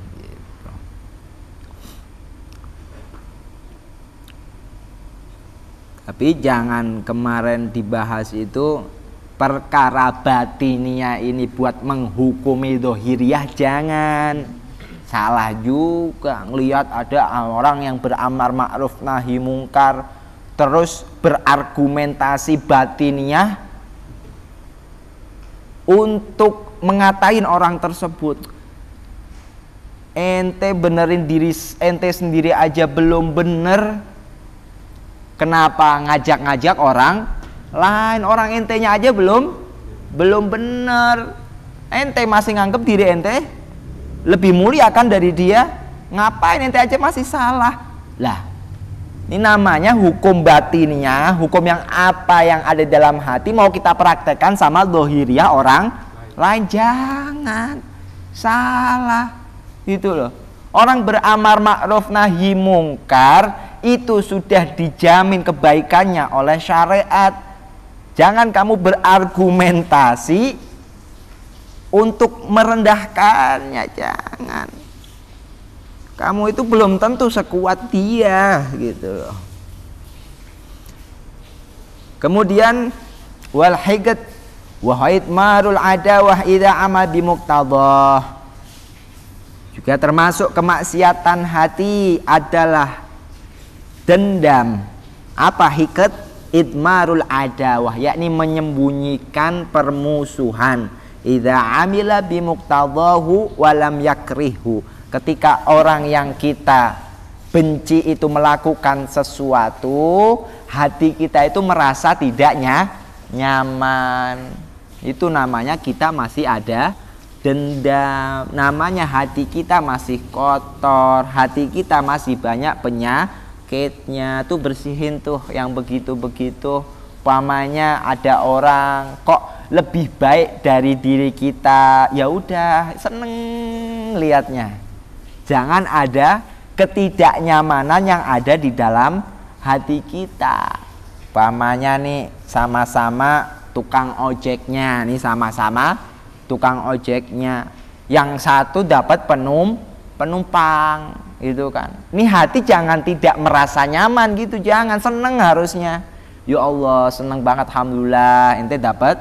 Tapi jangan kemarin dibahas itu perkara batiniah ini buat menghukumi dohiriyah, jangan. Salah juga ngelihat ada orang yang beramar ma'ruf nahi mungkar terus berargumentasi batiniah untuk mengatain orang tersebut. Ente benerin diri ente sendiri aja belum bener, kenapa ngajak-ngajak orang lain? Orang entenya aja belum bener, ente masih nganggep diri ente lebih mulia kan dari dia, ngapain ente aja masih salah. Lah ini namanya hukum batinnya, hukum yang apa yang ada dalam hati mau kita praktekkan sama dohiriyah orang lain, jangan salah gitu loh. Orang beramar ma'ruf nahi mungkar itu sudah dijamin kebaikannya oleh syariat. Jangan kamu berargumentasi untuk merendahkannya, jangan. Kamu itu belum tentu sekuat dia gitu loh. Kemudian wal hiqat wa haidmarul adawah idza amal bi muqtadah. Juga termasuk kemaksiatan hati adalah dendam. Apa hiqat? Idmarul adawah, yakni menyembunyikan permusuhan. Idza amila bi muqtadahu wa lam yakrihu. Ketika orang yang kita benci itu melakukan sesuatu, hati kita itu merasa tidak nyaman. Itu namanya kita masih ada dendam. Namanya hati kita masih kotor, hati kita masih banyak penyakitnya. Tuh bersihin tuh yang begitu-begitu. Pamanya ada orang kok lebih baik dari diri kita, ya udah seneng lihatnya. Jangan ada ketidaknyamanan yang ada di dalam hati kita. Pamanya nih sama-sama tukang ojeknya, nih sama-sama tukang ojeknya. Yang satu dapat penumpang, gitu kan. Ini hati jangan tidak merasa nyaman gitu, jangan, seneng harusnya. Ya Allah, seneng banget, alhamdulillah ente dapat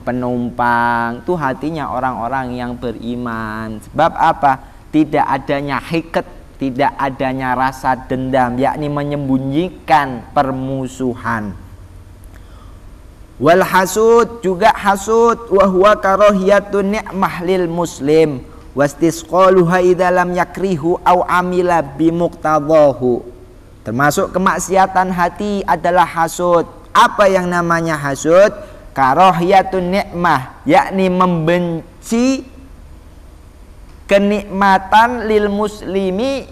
penumpang. Tuh hatinya orang-orang yang beriman. Sebab apa? Tidak adanya hiqat, tidak adanya rasa dendam, yakni menyembunyikan permusuhan. Wal hasud, juga hasud, wa huwa karahiyatun ni'mah lil muslim wastisqaluha idza lam yakrihu au amila bi muqtadahu. Termasuk kemaksiatan hati adalah hasud. Apa yang namanya hasud? Karahiyatun ni'mah, yakni membenci kenikmatan lil muslimi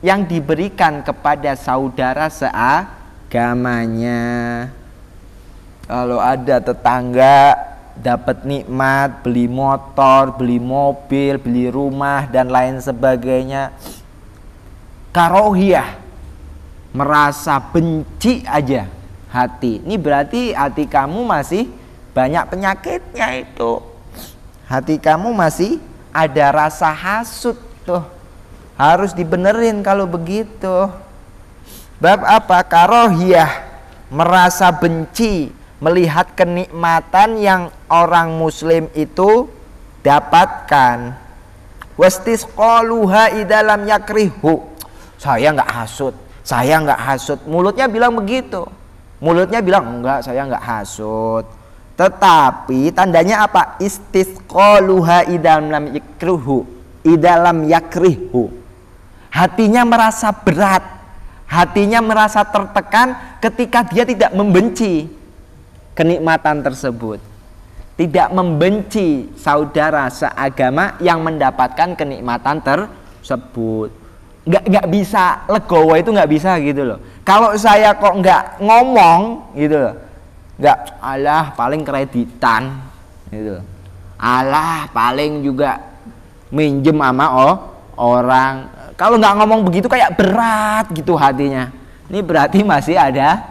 yang diberikan kepada saudara seagamanya. Kalau ada tetangga dapat nikmat, beli motor, beli mobil, beli rumah dan lain sebagainya, karohiyah, merasa benci aja hati. Ini berarti hati kamu masih banyak penyakitnya itu. Hati kamu masih ada rasa hasud tuh. Harus dibenerin kalau begitu. Bab apa? Karohiyah, merasa benci melihat kenikmatan yang orang muslim itu dapatkan. Wastisqaluha idalam yakrihu. Saya nggak hasud, saya nggak hasud. Mulutnya bilang begitu. Mulutnya bilang enggak, saya nggak hasud. Tetapi tandanya apa? Istisqaluha idalam yakrihu. Idalam yakrihu. Hatinya merasa berat, hatinya merasa tertekan ketika dia tidak membenci kenikmatan tersebut, tidak membenci saudara seagama yang mendapatkan kenikmatan tersebut. Nggak bisa legowo, itu nggak bisa gitu loh. Kalau saya kok nggak ngomong gitu loh, nggak, alah paling kreditan gitu, alah paling juga minjem sama orang. Kalau nggak ngomong begitu kayak berat gitu hatinya. Ini berarti masih ada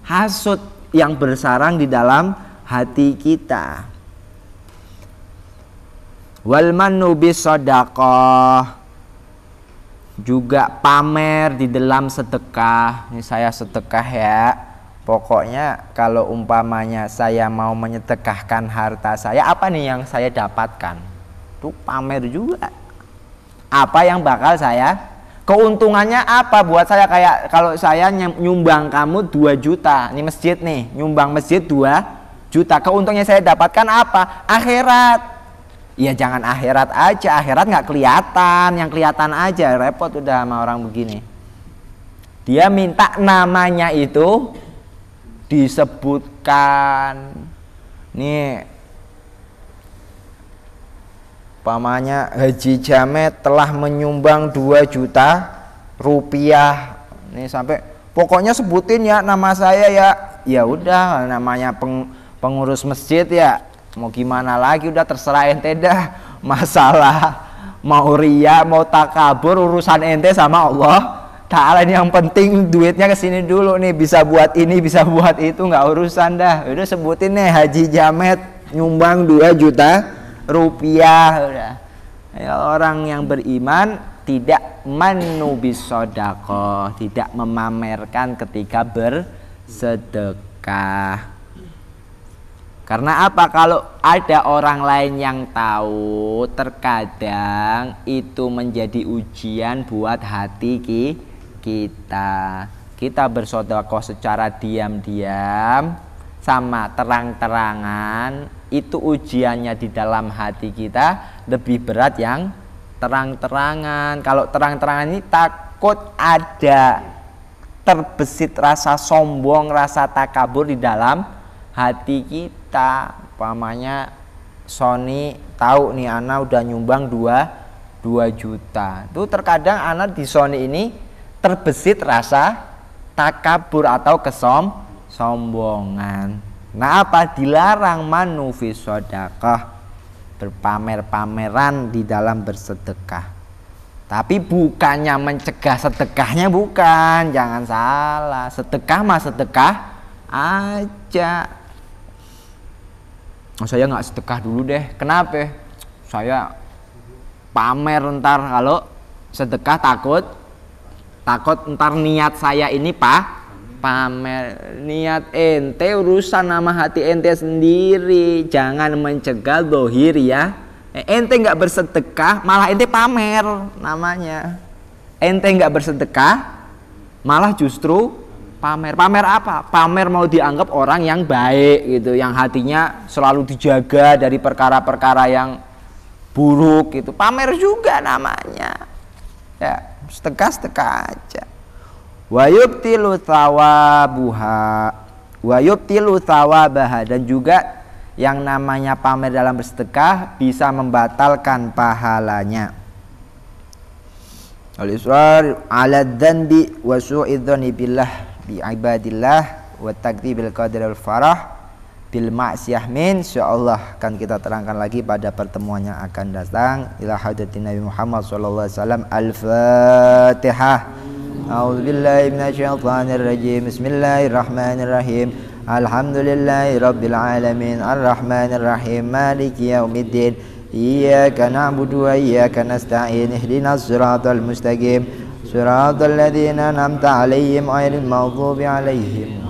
hasud yang bersarang di dalam hati kita. Wal mannu bisadaqah, juga pamer di dalam sedekah. Ini saya sedekah ya. Pokoknya kalau umpamanya saya mau menyedekahkan harta saya, apa nih yang saya dapatkan? Itu pamer juga. Apa yang bakal saya, keuntungannya apa buat saya? Kayak kalau saya nyumbang kamu 2 juta, ini masjid nih, nyumbang masjid 2 juta, keuntungannya saya dapatkan apa? Akhirat. Ya jangan akhirat aja, akhirat nggak kelihatan, yang kelihatan aja, repot udah sama orang begini. Dia minta namanya itu disebutkan. Nih, pamannya Haji Jamet telah menyumbang 2 juta rupiah. Nih sampai pokoknya sebutin ya nama saya ya. Ya udah, namanya pengurus masjid ya. Mau gimana lagi, udah terserah ente dah. Masalah mau ria, mau takabur, urusan ente sama Allah Ta'ala. Ini yang penting duitnya kesini dulu nih, bisa buat ini, bisa buat itu, nggak urusan dah. Udah sebutin nih Haji Jamet nyumbang 2 juta rupiah. Udah. Ya, orang yang beriman tidak manubisodaqoh, tidak memamerkan ketika bersedekah. Karena apa? Kalau ada orang lain yang tahu, terkadang itu menjadi ujian buat hati kita. Kita bersedekah secara diam-diam sama terang-terangan, itu ujiannya di dalam hati kita lebih berat yang terang-terangan. Kalau terang-terangan ini takut ada terbesit rasa sombong, rasa takabur di dalam hati kita. Pamannya Sony tahu nih Ana udah nyumbang 2 juta. Tuh terkadang Ana di Sony ini terbesit rasa takabur atau kesombongan. Nah apa? Dilarang manufis sodakah, berpamer-pameran di dalam bersedekah. Tapi bukannya mencegah sedekahnya, bukan, jangan salah. Sedekah mah sedekah aja. Oh, saya nggak sedekah dulu deh. Kenapa? Saya pamer ntar, kalau sedekah takut ntar niat saya ini pamer. Niat ente urusan nama hati ente sendiri, jangan mencegah dohir ya. Ente nggak bersedekah malah ente pamer namanya. Ente nggak bersedekah malah justru pamer. Pamer apa? Pamer mau dianggap orang yang baik gitu, yang hatinya selalu dijaga dari perkara-perkara yang buruk gitu. Pamer juga namanya. Ya, sedekah aja. Wa yubtilu thawabuha wa yubtilu thawabaha, dan juga yang namanya pamer dalam bersedekah bisa membatalkan pahalanya. Al-israr 'ala dzanbi wa su'idzani billah bi ibadillah wa takdzibil qadar al farah bil ma'siyah min. Insyaallah akan kita terangkan lagi pada pertemuan yang akan datang. Ila hadratin Nabi Muhammad sallallahu alaihi wasallam. Al-Fatihah. A'udzubillahi minasyaitonir rajim. Bismillahirrahmanirrahim. Alhamdulillahi rabbil alamin arrahmanir rahim maliki yaumiddin. Iyyaka na'budu wa iyyaka nasta'in. Ihdinas siratal mustaqim. صراط الذين أنعمت عليهم غير المغضوب عليهم